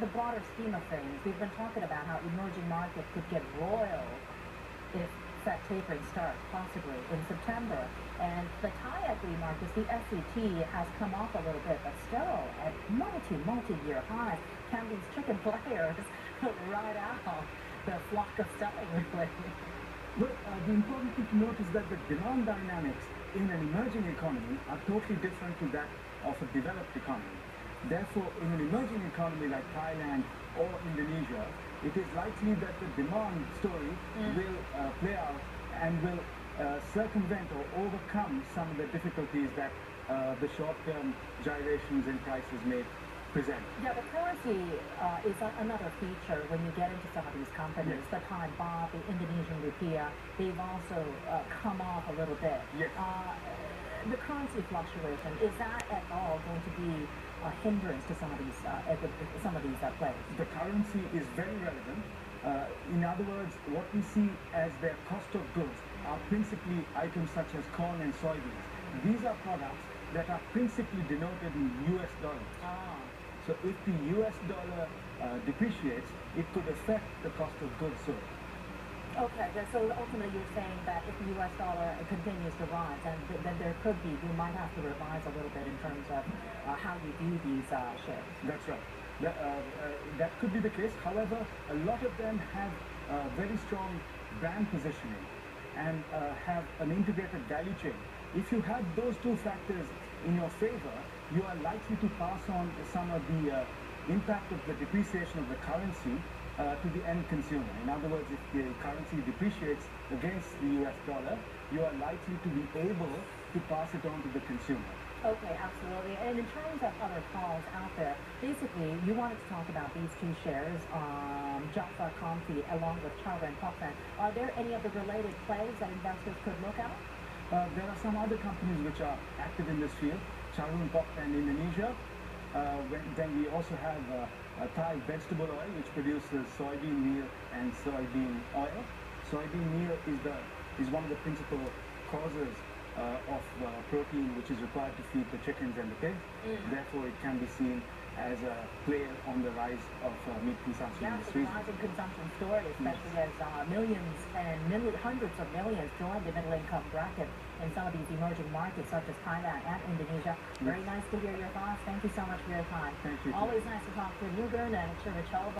the broader scheme of things, we've been talking about how emerging markets could get roiled if Fed tapering starts, possibly in September. And the Thai equity markets, the SET, has come off a little bit, but still at multi-year highs. Can these chicken players ride out the flock of selling, really? Well, the important thing to note is that the demand dynamics in an emerging economy are totally different to that of a developed economy. Therefore, in an emerging economy like Thailand or Indonesia, it is likely that the demand story will play out and will circumvent or overcome some of the difficulties that the short-term gyrations in prices may present. Yeah, the currency is another feature when you get into some of these companies. Yes. The Thai baht, the Indonesian rupiah, they've also come off a little bit. Yes. The currency fluctuation, is that at all going to be a hindrance to some of these players? The currency is very relevant. In other words, what we see as their cost of goods are principally items such as corn and soybeans. These are products that are principally denoted in US dollars. So if the US dollar depreciates, it could affect the cost of goods sold. Okay, so ultimately you're saying that if the US dollar continues to rise, and then there could be, you might have to revise a little bit in terms of how you view these shares. That's right. That could be the case. However, a lot of them have very strong brand positioning and have an integrated value chain. If you have those two factors in your favor, you are likely to pass on some of the impact of the depreciation of the currency to the end consumer. In other words, if the currency depreciates against the US dollar, you are likely to be able to pass it on to the consumer. Okay, absolutely. And in terms of other calls out there, basically, you wanted to talk about these two shares, Jaffa Comfy along with Chowra and Pokpan. Are there any of the related plays that investors could look at? There are some other companies which are active in this field, Chowra and Pokpan in Indonesia. Then we also have Thai vegetable oil, which produces soybean meal and soybean oil. Soybean meal is one of the principal causes of protein which is required to feed the chickens and the pigs. Therefore, it can be seen as a player on the rise of meat consumption in this region. It's a rising consumption story, especially as millions and hundreds of millions join the middle-income bracket in some of these emerging markets, such as Thailand and Indonesia. Very nice to hear your thoughts. Thank you so much for your time. Thank you. Always nice to talk to Nirgunan Tiruchelvam.